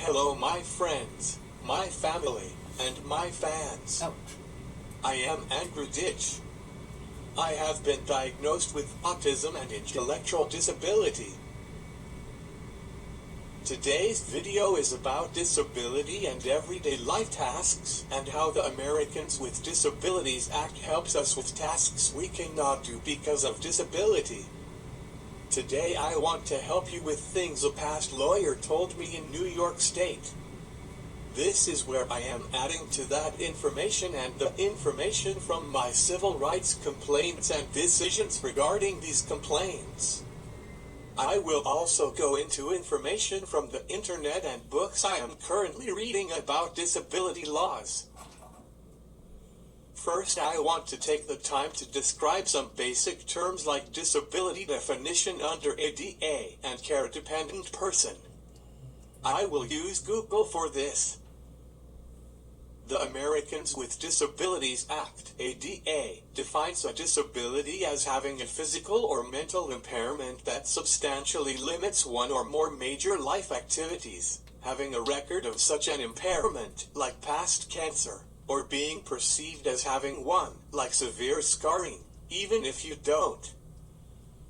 Hello my friends, my family, and my fans. Oh. I am Andrew Ditch. I have been diagnosed with autism and intellectual disability. Today's video is about disability and everyday life tasks and how the Americans with Disabilities Act helps us with tasks we cannot do because of disability. Today I want to help you with things a past lawyer told me in New York State. This is where I am adding to that information and the information from my civil rights complaints and decisions regarding these complaints. I will also go into information from the internet and books I am currently reading about disability laws. First, I want to take the time to describe some basic terms like disability definition under ADA and care-dependent person. I will use Google for this. The Americans with Disabilities Act, ADA, defines a disability as having a physical or mental impairment that substantially limits one or more major life activities, having a record of such an impairment, like past cancer, or being perceived as having one, like severe scarring, even if you don't.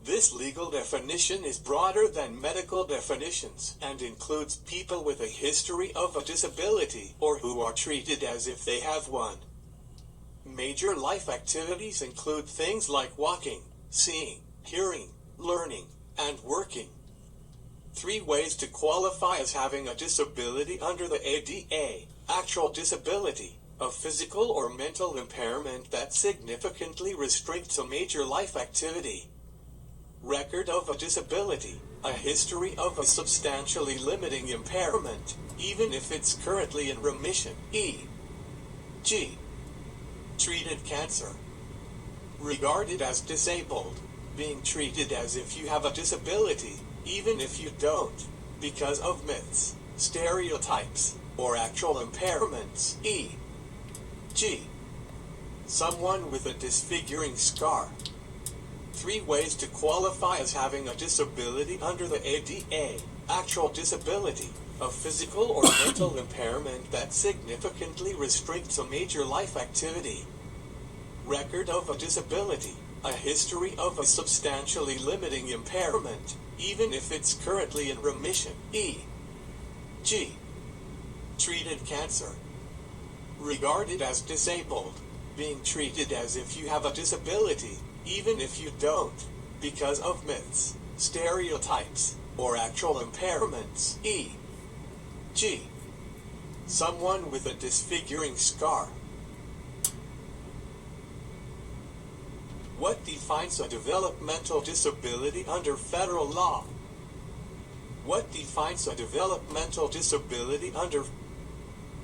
This legal definition is broader than medical definitions and includes people with a history of a disability or who are treated as if they have one. Major life activities include things like walking, seeing, hearing, learning, and working. 3 ways to qualify as having a disability under the ADA: actual disability, a physical or mental impairment that significantly restricts a major life activity. Record of a disability, a history of a substantially limiting impairment, even if it's currently in remission. E.g. treated cancer. Regarded as disabled, being treated as if you have a disability, even if you don't, because of myths, stereotypes, or actual impairments. E.g. someone with a disfiguring scar. 3 ways to qualify as having a disability under the ADA: actual disability, a physical or mental impairment that significantly restricts a major life activity. Record of a disability, a history of a substantially limiting impairment, even if it's currently in remission. E.g. treated cancer. Regarded as disabled, being treated as if you have a disability, even if you don't, because of myths, stereotypes, or actual impairments. E.g. someone with a disfiguring scar. What defines a developmental disability under federal law? What defines a developmental disability under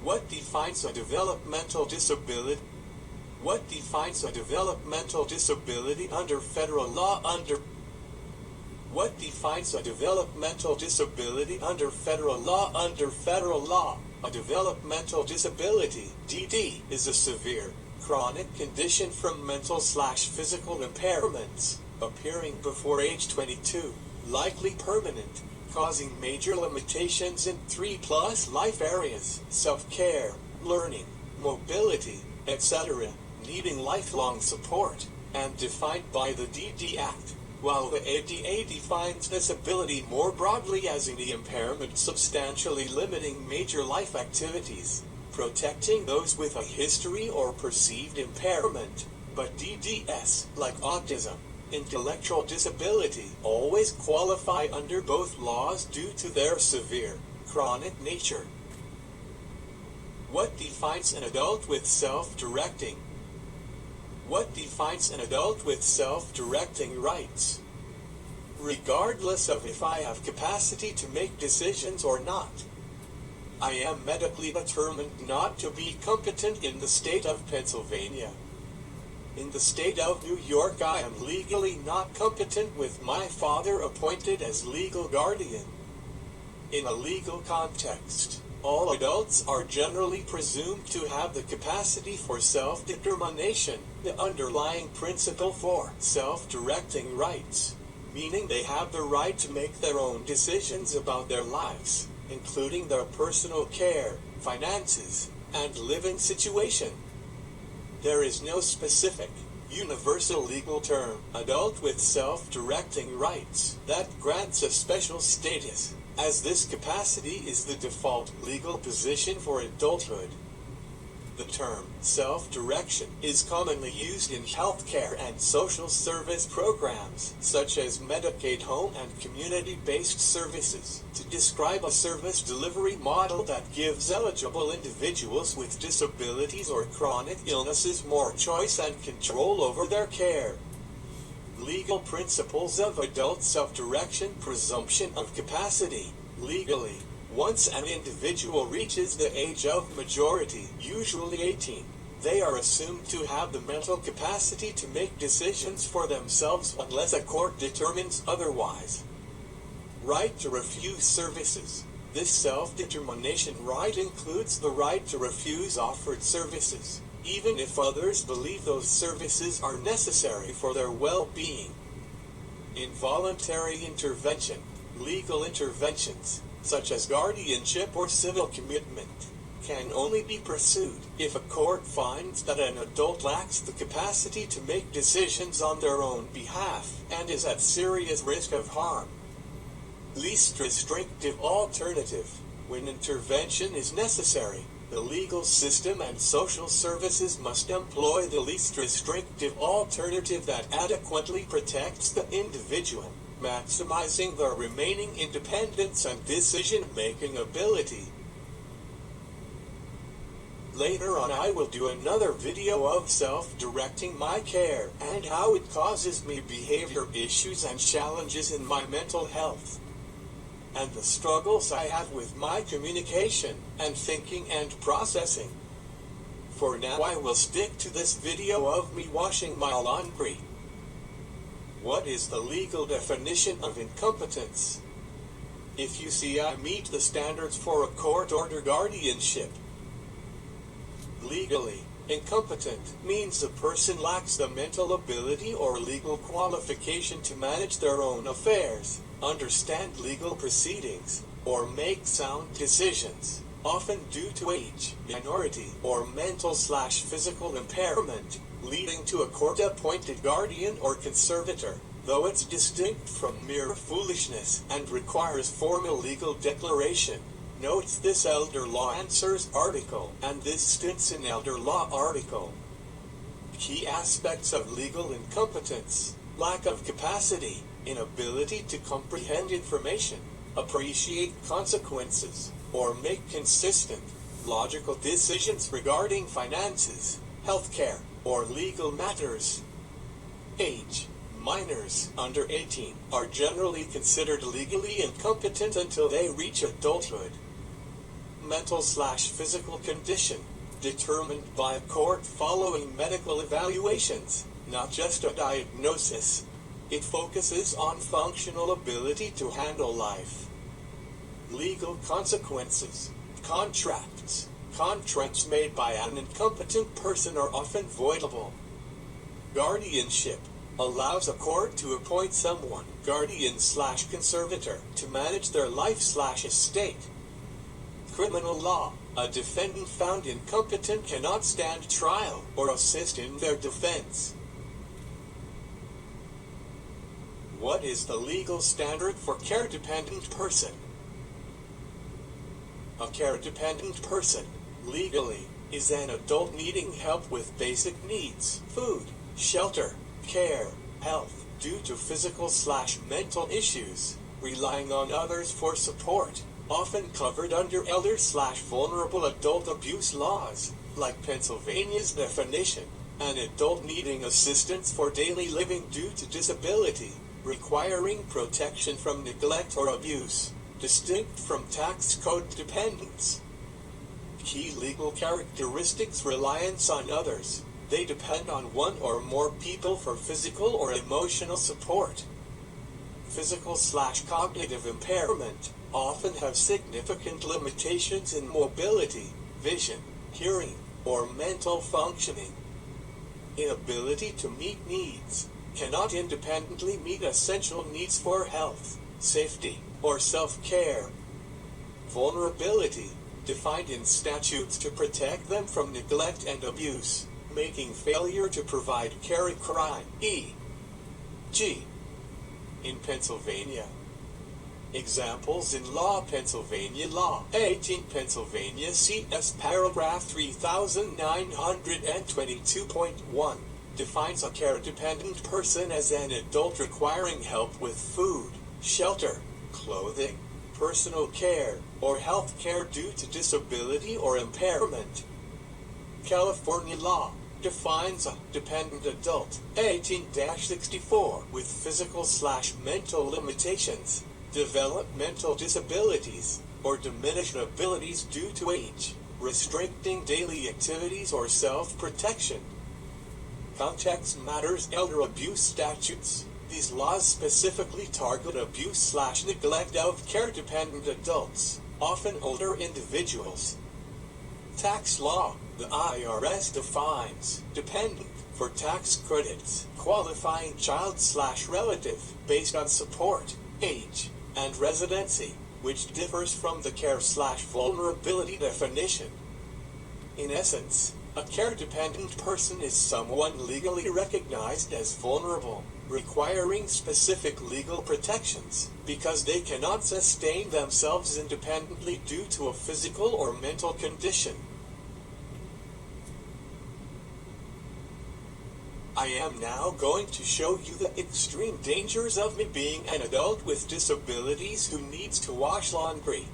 What defines a developmental disability? What defines a developmental disability under federal law? What defines a developmental disability under federal law? Under federal law, a developmental disability, DD, is a severe, chronic condition from mental/physical impairments, appearing before age 22, likely permanent, causing major limitations in 3+ life areas: self-care, learning, mobility, etc., needing lifelong support, and defined by the DD Act, while the ADA defines disability more broadly as any impairment substantially limiting major life activities, protecting those with a history or perceived impairment. But DDS, like autism, intellectual disability, always qualify under both laws due to their severe, chronic nature. What defines an adult with self-directing? What defines an adult with self-directing rights? Regardless of if I have capacity to make decisions or not. I am medically determined not to be competent in the state of Pennsylvania. In the state of New York, I am legally not competent with my father appointed as legal guardian. In a legal context, all adults are generally presumed to have the capacity for self-determination, the underlying principle for self-directing rights, meaning they have the right to make their own decisions about their lives. including their personal care, finances, and living situation. There is no specific, universal legal term, adult with self-directing rights, that grants a special status, as this capacity is the default legal position for adulthood. The term self-direction is commonly used in healthcare and social service programs, such as Medicaid home and community-based services, to describe a service delivery model that gives eligible individuals with disabilities or chronic illnesses more choice and control over their care. Legal principles of adult self-direction. Presumption of capacity. Legally, once an individual reaches the age of majority, usually 18, they are assumed to have the mental capacity to make decisions for themselves unless a court determines otherwise. Right to refuse services. This self-determination right includes the right to refuse offered services, even if others believe those services are necessary for their well-being. Involuntary intervention. Legal interventions, such as guardianship or civil commitment, can only be pursued if a court finds that an adult lacks the capacity to make decisions on their own behalf and is at serious risk of harm. Least restrictive alternative. When intervention is necessary, the legal system and social services must employ the least restrictive alternative that adequately protects the individual, maximizing their remaining independence and decision-making ability. Later on I will do another video of self-directing my care and how it causes me behavior issues and challenges in my mental health, and the struggles I have with my communication and thinking and processing. For now I will stick to this video of me washing my laundry. What is the legal definition of incompetence? If you see I meet the standards for a court-ordered guardianship. Legally, incompetent means a person lacks the mental ability or legal qualification to manage their own affairs, understand legal proceedings, or make sound decisions, often due to age, minority, or mental/physical impairment, leading to a court-appointed guardian or conservator, though it's distinct from mere foolishness and requires formal legal declaration. Notes this Elder Law Answers article and this Stinson Elder Law article. Key aspects of legal incompetence: lack of capacity, inability to comprehend information, appreciate consequences, or make consistent, logical decisions regarding finances, healthcare, or legal matters. Age. Minors under 18 are generally considered legally incompetent until they reach adulthood. Mental/physical condition, determined by a court following medical evaluations, not just a diagnosis. It focuses on functional ability to handle life. Legal consequences. Contracts. Contracts made by an incompetent person are often voidable. Guardianship allows a court to appoint someone, guardian/conservator, to manage their life/estate. Criminal law. A defendant found incompetent cannot stand trial or assist in their defense. What is the legal standard for care-dependent person? A care-dependent person, legally, is an adult needing help with basic needs, food, shelter, care, health, due to physical/mental issues, relying on others for support, often covered under elder/vulnerable adult abuse laws, like Pennsylvania's definition, an adult needing assistance for daily living due to disability, requiring protection from neglect or abuse, distinct from tax code dependence. Key legal characteristics: reliance on others. They depend on one or more people for physical or emotional support. Physical/cognitive impairment often have significant limitations in mobility, vision, hearing, or mental functioning. Inability to meet needs. Cannot independently meet essential needs for health, safety, or self-care. Vulnerability, defined in statutes to protect them from neglect and abuse, making failure to provide care a crime. E.g. in Pennsylvania. Examples in law: Pennsylvania Law 18, Pennsylvania CS paragraph 3922.1 defines a care-dependent person as an adult requiring help with food, shelter, clothing, personal care, or health care due to disability or impairment. California law defines a dependent adult 18-64 with physical/mental limitations, developmental disabilities, or diminished abilities due to age, restricting daily activities or self-protection. Context matters. Elder abuse statutes. These laws specifically target abuse/neglect of care-dependent adults, often older individuals. Tax law. The IRS defines dependent for tax credits, qualifying child/relative based on support, age, and residency, which differs from the care/vulnerability definition. In essence, a care-dependent person is someone legally recognized as vulnerable, requiring specific legal protections, because they cannot sustain themselves independently due to a physical or mental condition. I am now going to show you the extreme dangers of me being an adult with disabilities who needs to wash laundry.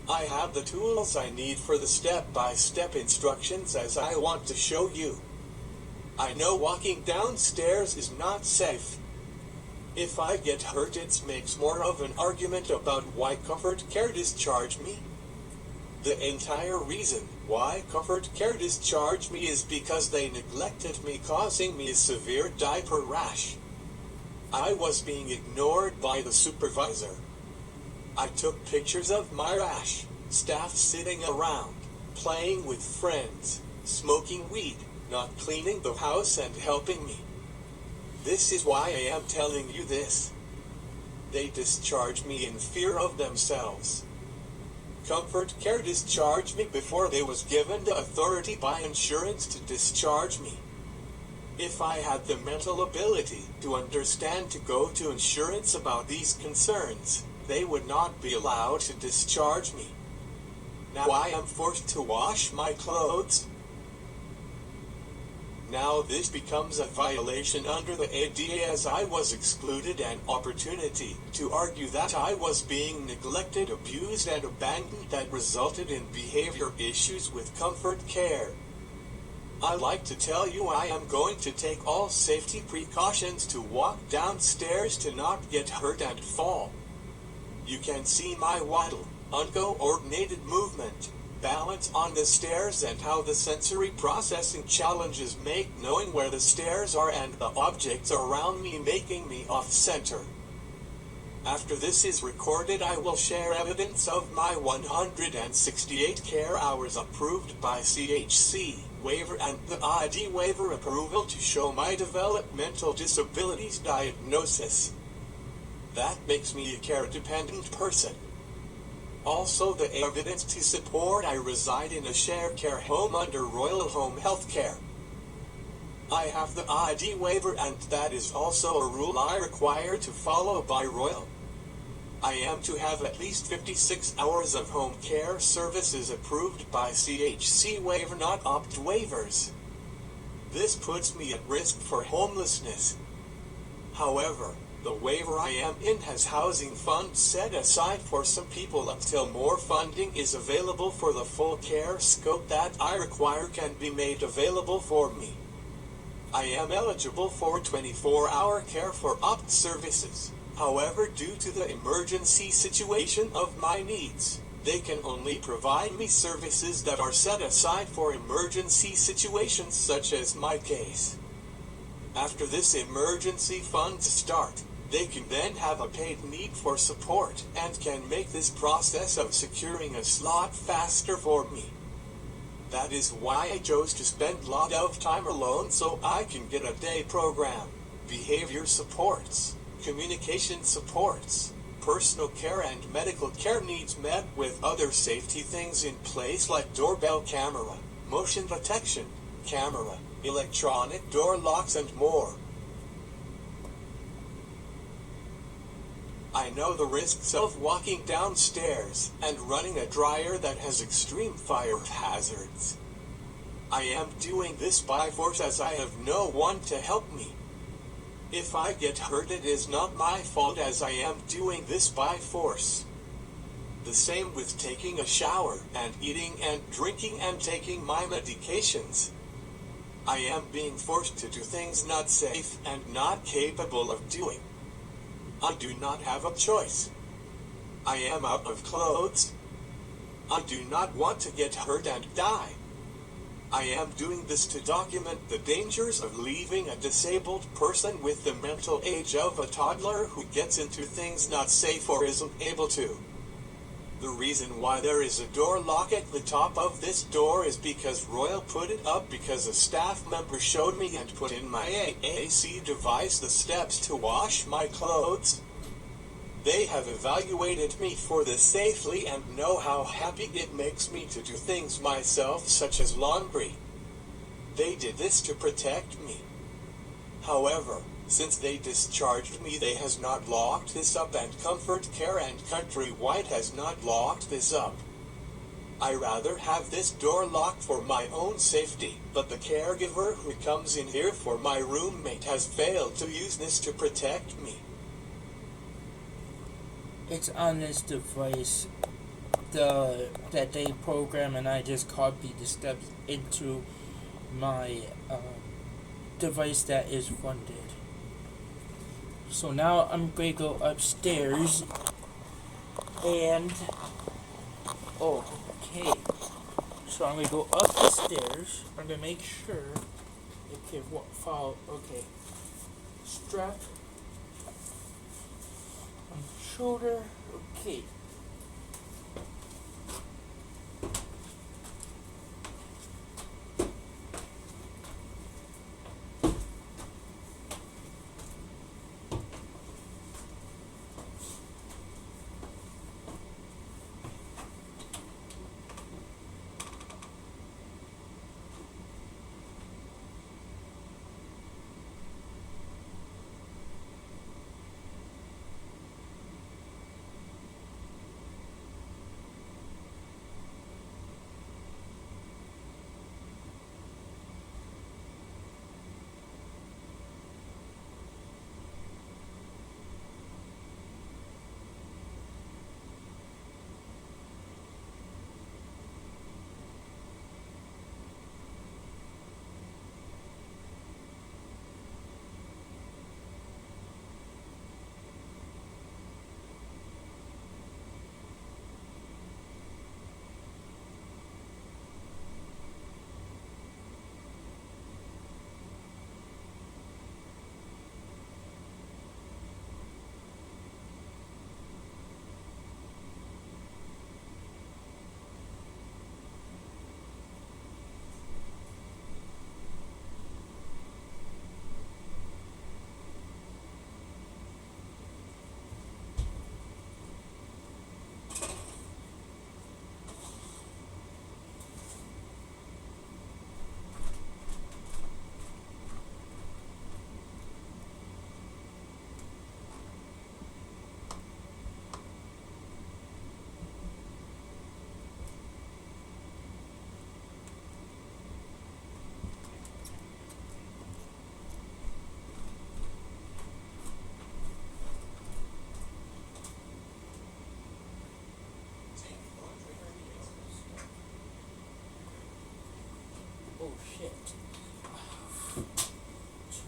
I have the tools I need for the step-by-step instructions as I want to show you. I know walking downstairs is not safe. If I get hurt, it makes more of an argument about why Comfort Care discharged me. The entire reason why Comfort Care discharged me is because they neglected me, causing me a severe diaper rash. I was being ignored by the supervisor. I took pictures of my rash, staff sitting around, playing with friends, smoking weed, not cleaning the house and helping me. This is why I am telling you this. They discharged me in fear of themselves. Comfort Care discharged me before they was given the authority by insurance to discharge me. If I had the mental ability to understand to go to insurance about these concerns, they would not be allowed to discharge me. Now I am forced to wash my clothes. Now this becomes a violation under the ADA, as I was excluded an opportunity to argue that I was being neglected, abused, and abandoned that resulted in behavior issues with Comfort Care. I'd like to tell you I am going to take all safety precautions to walk downstairs to not get hurt and fall. You can see my waddle, uncoordinated movement, balance on the stairs, and how the sensory processing challenges make knowing where the stairs are and the objects around me, making me off-center. After this is recorded, I will share evidence of my 168 care hours approved by CHC waiver and the ID waiver approval to show my developmental disabilities diagnosis. That makes me a care-dependent person. Also the evidence to support I reside in a shared care home under Royal Home Health Care. I have the ID waiver, and that is also a rule I require to follow by Royal. I am to have at least 56 hours of home care services approved by CHC waiver, not opt waivers. This puts me at risk for homelessness. However, the waiver I am in has housing funds set aside for some people until more funding is available for the full care scope that I require can be made available for me. I am eligible for 24-hour care for opt services. However, due to the emergency situation of my needs, they can only provide me services that are set aside for emergency situations such as my case. After this emergency funds start, they can then have a paid need for support and can make this process of securing a slot faster for me. That is why I chose to spend a lot of time alone so I can get a day program, behavior supports, communication supports, personal care and medical care needs met with other safety things in place like doorbell camera, motion detection, camera, electronic door locks and more. I know the risks of walking downstairs and running a dryer that has extreme fire hazards. I am doing this by force as I have no one to help me. If I get hurt, it is not my fault as I am doing this by force. The same with taking a shower and eating and drinking and taking my medications. I am being forced to do things not safe and not capable of doing. I do not have a choice. I am out of clothes. I do not want to get hurt and die. I am doing this to document the dangers of leaving a disabled person with the mental age of a toddler who gets into things not safe or isn't able to. The reason why there is a door lock at the top of this door is because Royal put it up because a staff member showed me and put in my AAC device the steps to wash my clothes. They have evaluated me for this safely and know how happy it makes me to do things myself such as laundry. They did this to protect me. However, since they discharged me, they has not locked this up, and Comfort Care and Countrywide has not locked this up. I rather have this door locked for my own safety, but the caregiver who comes in here for my roommate has failed to use this to protect me. It's on this device that they program, and I just copied the steps into my device that is funded. So now I'm going to go upstairs and okay. So I'm going to go up the stairs. I'm going to make sure. Okay, follow. Okay. Strap on the shoulder. Okay. Oh shit. To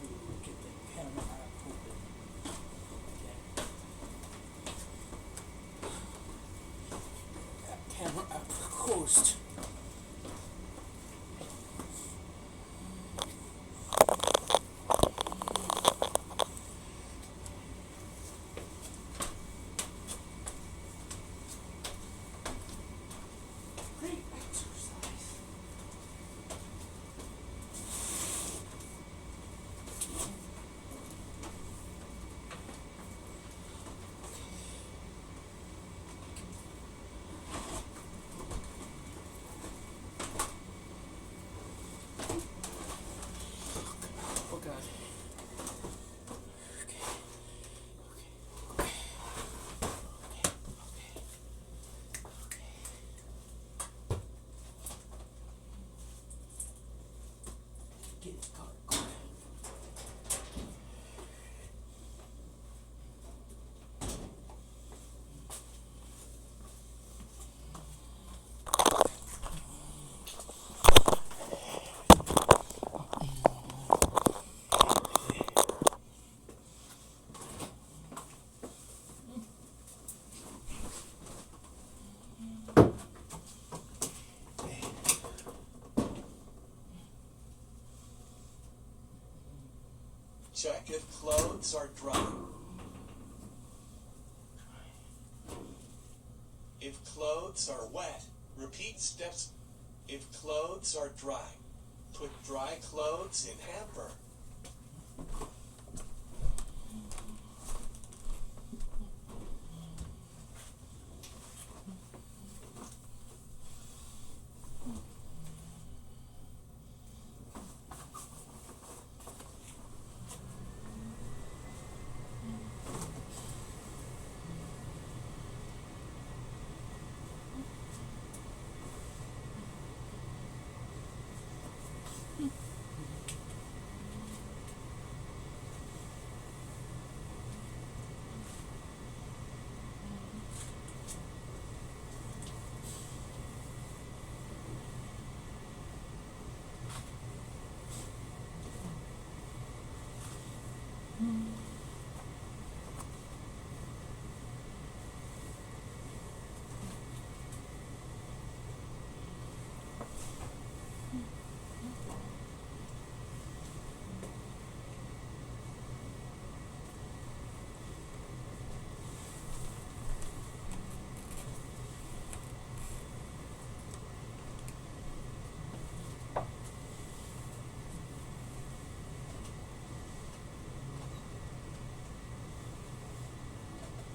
get the camera open. Okay. That camera app closed. Great exercise. Check if clothes are dry. If clothes are wet, repeat steps. If clothes are dry, put dry clothes in hamper.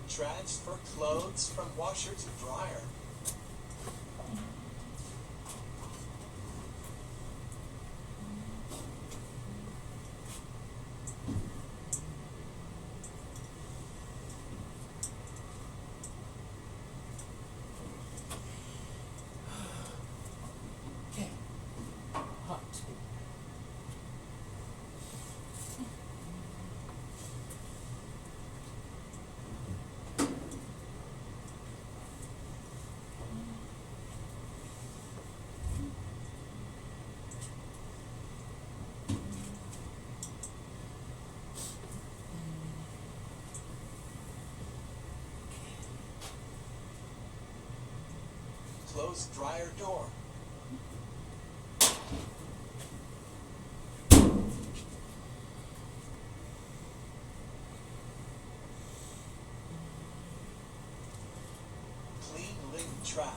Transfer clothes from washer to dryer. Okay. Hot. Close dryer door. Clean lid trap.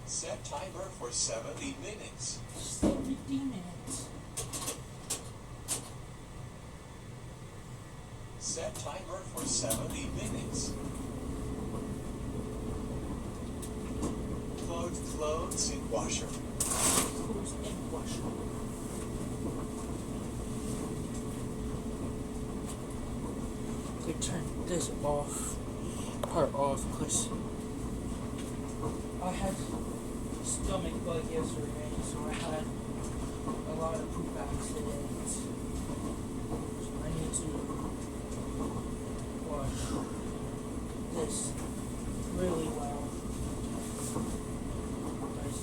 Set timer for 70 minutes. 70 minutes. Set timer for 70 minutes. Load clothes in washer. Clothes in washer. Okay, turn this part off, because I had stomach bug yesterday, so I had a lot of poop accidents. So I need to wash this really well. Guys,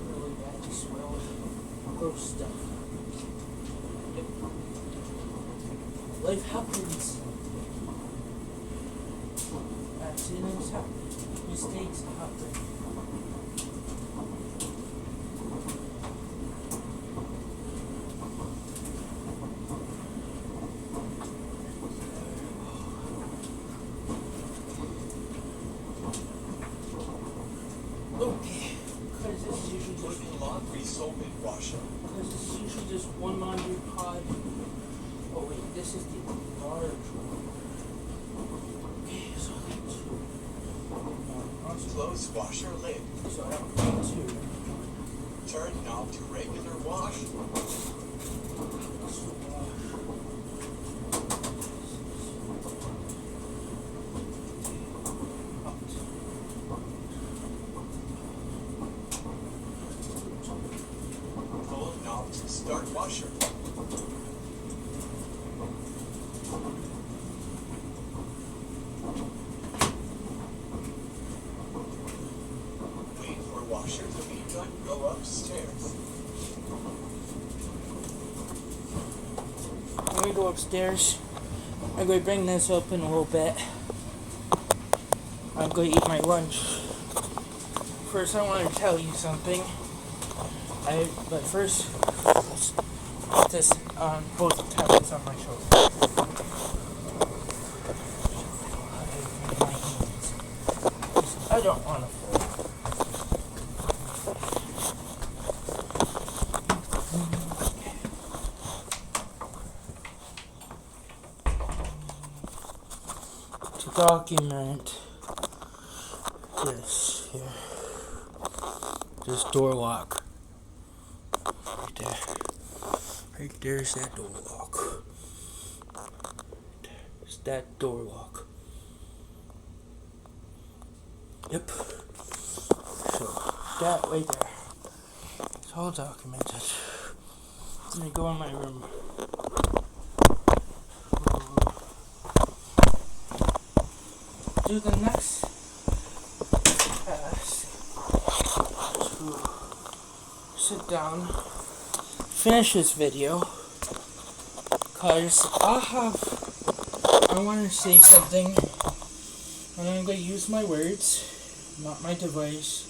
really badly swelled. Gross stuff. Yep. Life happens. Accidents happen. Mistakes happen. Okay, because this is usually just Put laundry soap in washer. because this is usually just one laundry pod. Oh wait, this is the large one. Okay, so I got two. Close washer lid. So I have two. Turn knob to regular wash. Let's wash. Pull knob to start washer. let me go upstairs. I'm going to bring this up in a little bit. I'm going to eat my lunch. First, I want to tell you something. But first, let's put this on both tablets on my shoulder. My hands. I don't want to fall. To document this here. This door lock. Right there. Right there's that door lock. There's that door lock. Yep. So, that right there. It's all documented. Let me go in my room. Do the next task to sit down, finish this video, cause I want to say something, and I'm going to use my words, not my device,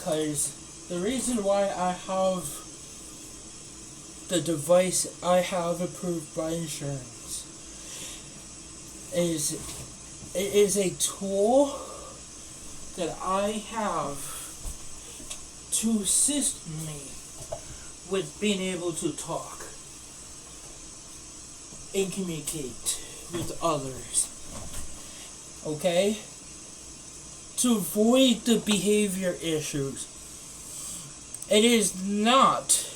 cause the reason why I have the device I have approved by insurance is it is a tool that I have to assist me with being able to talk and communicate with others. Okay? To avoid the behavior issues. It is not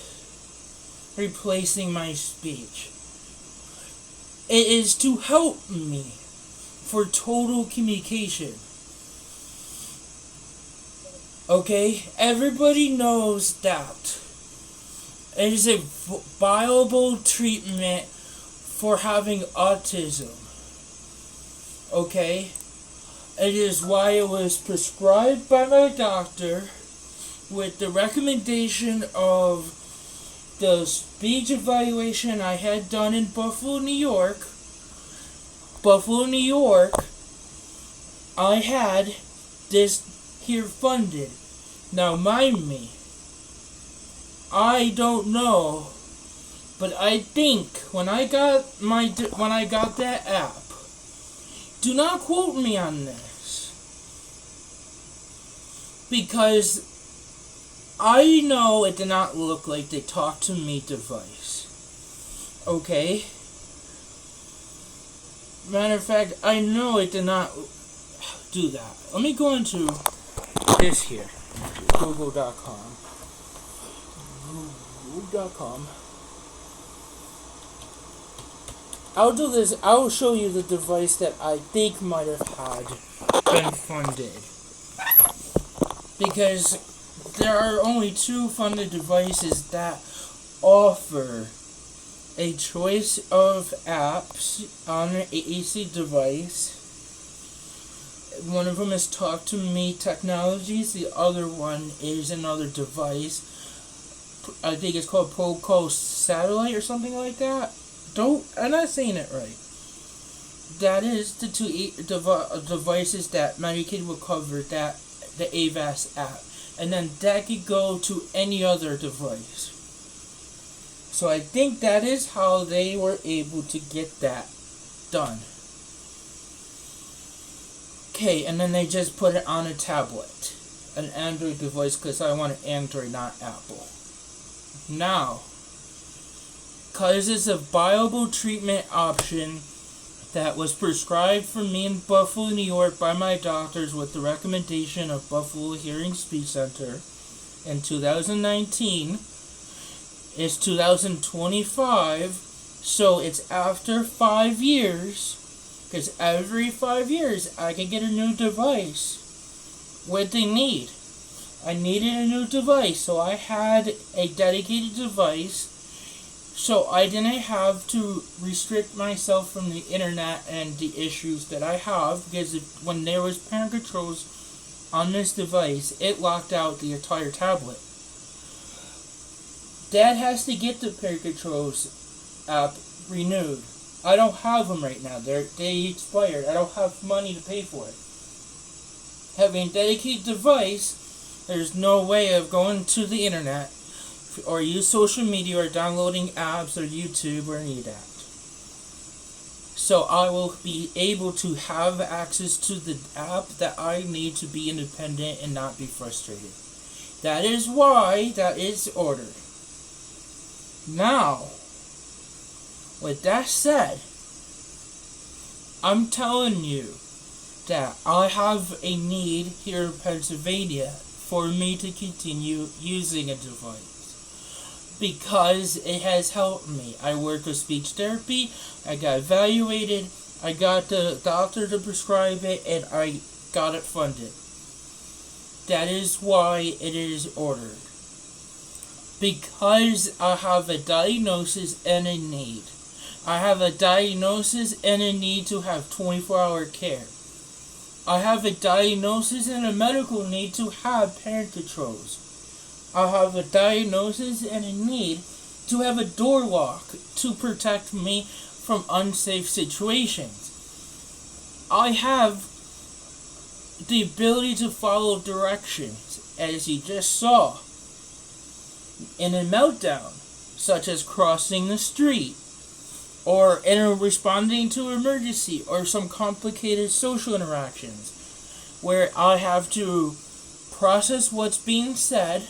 replacing my speech. It is to help me for total communication. Okay? Everybody knows that it is a viable treatment for having autism. Okay? It is why it was prescribed by my doctor with the recommendation of the speech evaluation I had done in Buffalo, New York, I had this here funded. Now, mind me, I don't know, but I think when I got that app, do not quote me on this, because I know it did not look like the Talk to Me device. Okay? Matter of fact, I know it did not do that. Let me go into this here. Google.com. Google.com. I'll do this. I'll show you the device that I think might have had been funded. Because there are only two funded devices that offer a choice of apps on an AAC device. One of them is Talk to Me Technologies. The other one is another device. I think it's called Protocol Satellite or something like that. I'm not saying it right. That is the two devices that Medicaid will cover, that the AVAS app. And then that could go to any other device. So I think that is how they were able to get that done. Okay, and then they just put it on a tablet. An Android device, because I want an Android, not Apple. Now, because it's a viable treatment option that was prescribed for me in Buffalo, New York by my doctors with the recommendation of Buffalo Hearing Speech Center in 2019. It's 2025, so it's after 5 years, because every 5 years I can get a new device. What they need. I needed a new device, so I had a dedicated device, so I didn't have to restrict myself from the internet and the issues that I have, because when there was parent controls on this device, it locked out the entire tablet. Dad has to get the parent controls app renewed. I don't have them right now. They expired. I don't have money to pay for it. Having a dedicated device, there's no way of going to the internet or use social media or downloading apps or YouTube or any of that. So I will be able to have access to the app that I need to be independent and not be frustrated. That is why that is ordered. Now, with that said, I'm telling you that I have a need here in Pennsylvania for me to continue using a device. Because it has helped me. I work with speech therapy, I got evaluated, I got the doctor to prescribe it, and I got it funded. That is why it is ordered. Because I have a diagnosis and a need. I have a diagnosis and a need to have 24-hour care. I have a diagnosis and a medical need to have parent controls. I have a diagnosis and a need to have a door lock to protect me from unsafe situations. I have the ability to follow directions, as you just saw, in a meltdown, such as crossing the street, or responding to emergency, or some complicated social interactions, where I have to process what's being said,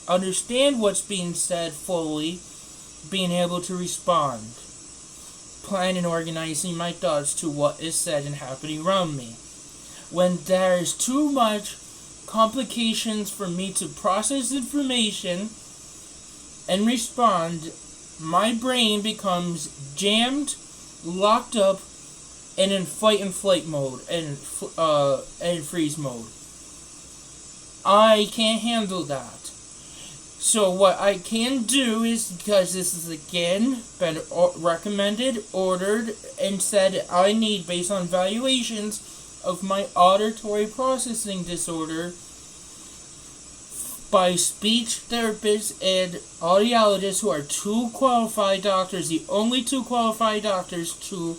understand what's being said fully, being able to respond, plan and organizing my thoughts to what is said and happening around me. When there is too much complications for me to process information and respond, my brain becomes jammed, locked up, and in fight and flight mode and freeze mode. I can't handle that. So what I can do is, because this is again been recommended, ordered, and said I need based on evaluations of my auditory processing disorder by speech therapists and audiologists, who are two qualified doctors, the only two qualified doctors to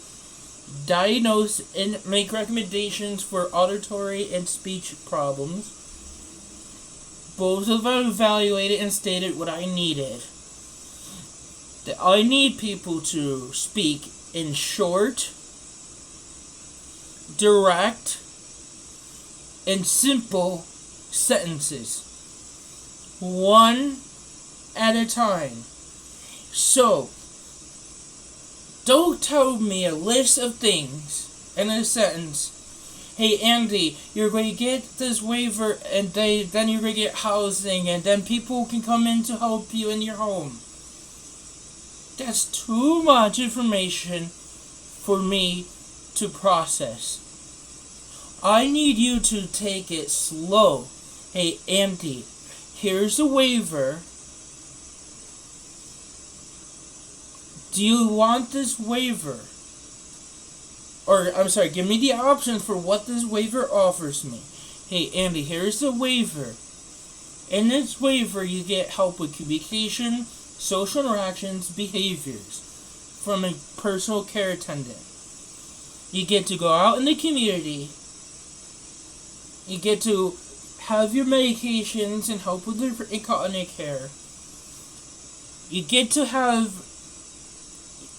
diagnose and make recommendations for auditory and speech problems. Both of them evaluated and stated what I needed. That I need people to speak in short, direct, and simple sentences. One at a time. So, don't tell me a list of things in a sentence. Hey Andy, you're going to get this waiver, and then you're going to get housing, and then people can come in to help you in your home. That's too much information for me to process. I need you to take it slow. Hey Andy, here's a waiver. Do you want this waiver? Or, I'm sorry, give me the options for what this waiver offers me. Hey, Andy, here's the waiver. In this waiver, you get help with communication, social interactions, behaviors from a personal care attendant. You get to go out in the community. You get to have your medications and help with the incontinent care. You get to have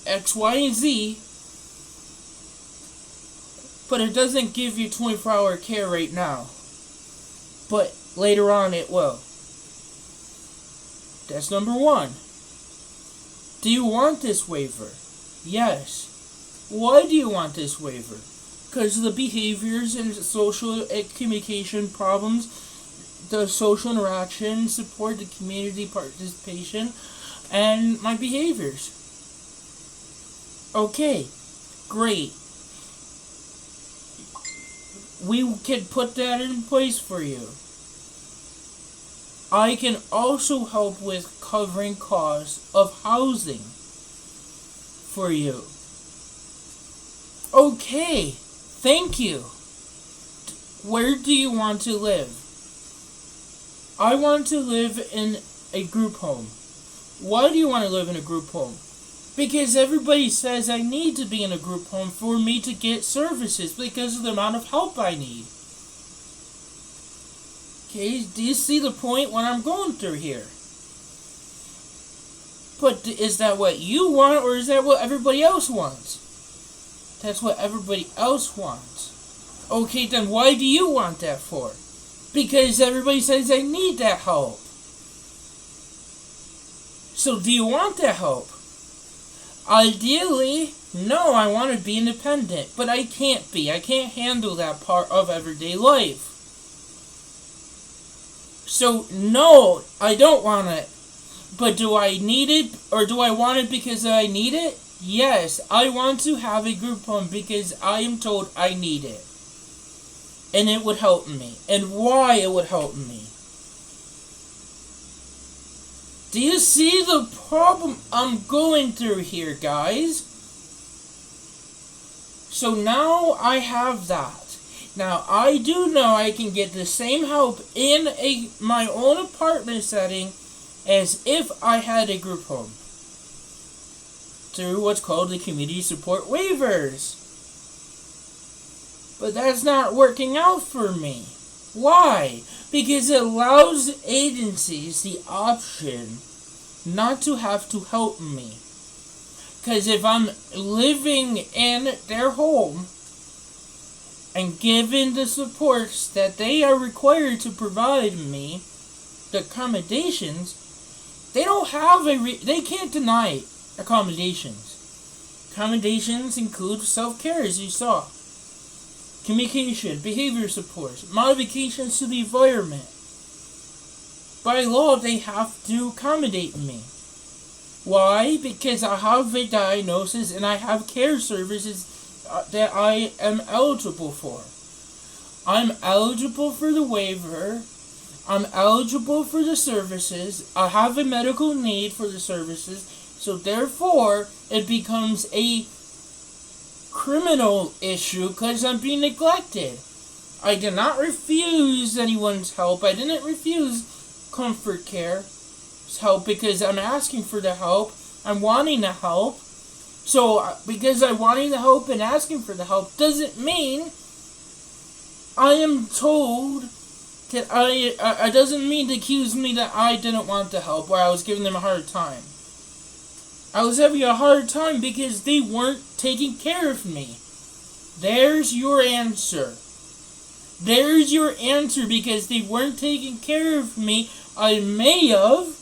X, Y, and Z, but it doesn't give you 24-hour care right now. But later on it will. That's number one. Do you want this waiver? Yes. Why do you want this waiver? Because of the behaviors and social communication problems, the social interaction, support, the community participation, and my behaviors. Okay, great. We can put that in place for you. I can also help with covering costs of housing for you. Okay, thank you. Where do you want to live? I want to live in a group home Why do you want to live in a group home? Because everybody says I need to be in a group home for me to get services because of the amount of help I need. Okay, do you see the point what I'm going through here? But is that what you want, or is that what everybody else wants? That's what everybody else wants. Okay, then why do you want that for? Because everybody says I need that help. So do you want that help? Ideally, no, I want to be independent, but I can't be. I can't handle that part of everyday life. So, no, I don't want it. But do I need it, or do I want it because I need it? Yes, I want to have a group home because I am told I need it. And it would help me. And why it would help me. Do you see the problem I'm going through here, guys? So now I have that. Now I do know I can get the same help in my own apartment setting as if I had a group home. Through what's called the community support waivers. But that's not working out for me. Why? Because it allows agencies the option not to have to help me. Because if I'm living in their home and given the supports that they are required to provide me, the accommodations, they don't have they can't deny accommodations. Accommodations include self-care, as you saw. Communication, behavior supports, modifications to the environment. By law, they have to accommodate me. Why? Because I have a diagnosis and I have care services that I am eligible for. I'm eligible for the waiver. I'm eligible for the services. I have a medical need for the services. So therefore, it becomes a criminal issue because I'm being neglected. I did not refuse anyone's help. I didn't refuse comfort care help because I'm asking for the help. I'm wanting the help. So because I'm wanting the help and asking for the help doesn't mean I am told that I doesn't mean to accuse me that I didn't want the help or I was giving them a hard time. I was having a hard time because they weren't taking care of me. There's your answer. There's your answer because they weren't taking care of me. I may have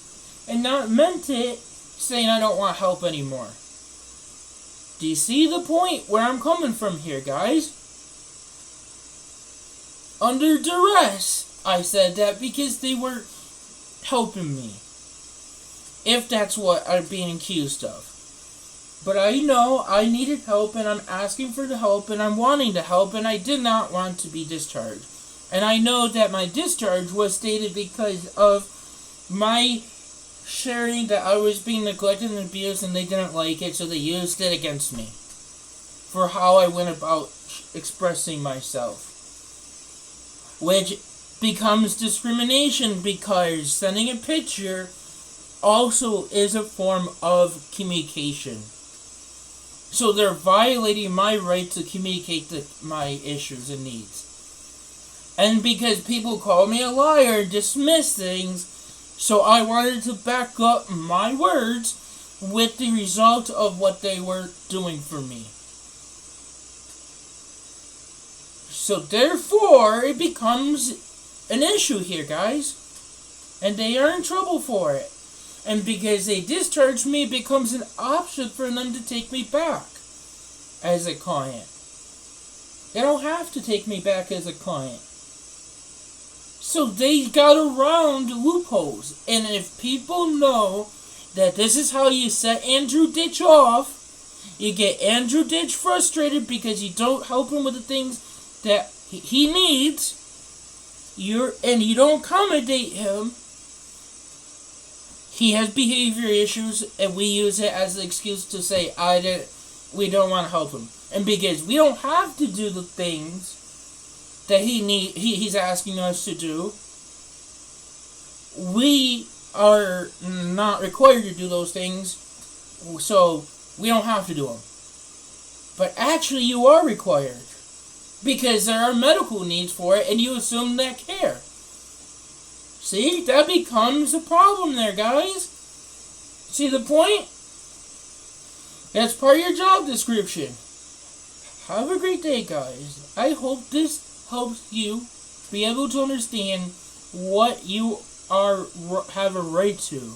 and not meant it saying I don't want help anymore. Do you see the point where I'm coming from here, guys? Under duress, I said that because they were helping me. If that's what I'm being accused of. But I know I needed help and I'm asking for the help and I'm wanting the help and I did not want to be discharged. And I know that my discharge was stated because of my sharing that I was being neglected and abused and they didn't like it, so they used it against me for how I went about expressing myself. Which becomes discrimination because sending a picture also is a form of communication. So they're violating my right to communicate my issues and needs. And because people call me a liar and dismiss things, so I wanted to back up my words with the result of what they were doing for me. So therefore, it becomes an issue here, guys. And they are in trouble for it. And because they discharged me, it becomes an option for them to take me back as a client. They don't have to take me back as a client. So they got around loopholes. And if people know that this is how you set Andrew Ditch off, you get Andrew Ditch frustrated because you don't help him with the things that he needs, and you don't accommodate him. He has behavior issues, and we use it as an excuse to say, we don't want to help him. And because we don't have to do the things that he's asking us to do, we are not required to do those things, so we don't have to do them. But actually, you are required because there are medical needs for it, and you assume that care. See, that becomes a problem there, guys. See the point? That's part of your job description. Have a great day, guys. I hope this helps you be able to understand what you have a right to.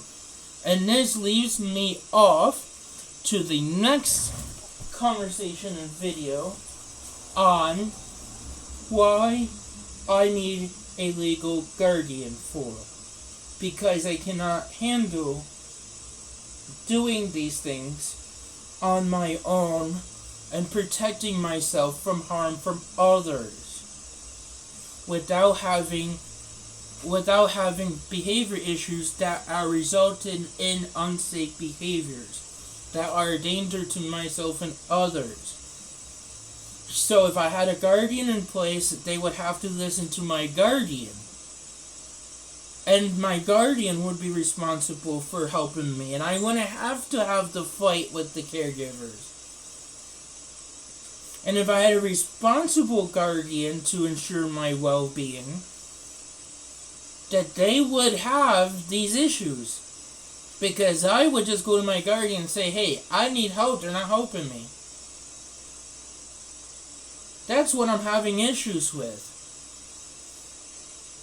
And this leaves me off to the next conversation and video on why I need a legal guardian for. Because I cannot handle doing these things on my own and protecting myself from harm from others without having behavior issues that are resulting in unsafe behaviors that are a danger to myself and others. So if I had a guardian in place, they would have to listen to my guardian. And my guardian would be responsible for helping me. And I wouldn't have the fight with the caregivers. And if I had a responsible guardian to ensure my well-being, that they would have these issues. Because I would just go to my guardian and say, hey, I need help, they're not helping me. That's what I'm having issues with.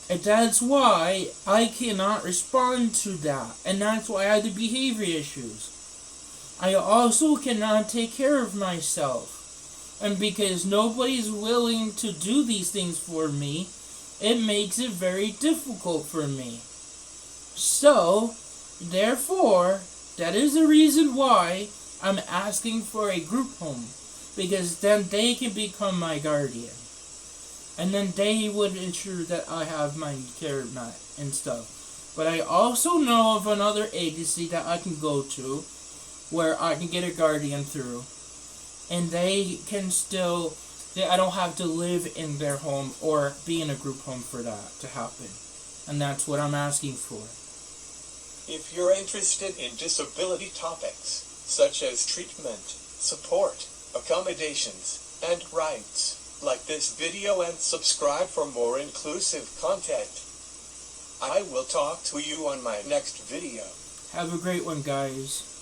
And that's why I cannot respond to that. And that's why I have the behavior issues. I also cannot take care of myself. And because nobody's willing to do these things for me, it makes it very difficult for me. So, therefore, that is the reason why I'm asking for a group home. Because then they can become my guardian. And then they would ensure that I have my care met and stuff. But I also know of another agency that I can go to where I can get a guardian through. And they can still, I don't have to live in their home or be in a group home for that to happen. And that's what I'm asking for. If you're interested in disability topics, such as treatment, support, accommodations, and rights, like this video and subscribe for more inclusive content. I will talk to you on my next video. Have a great one, guys.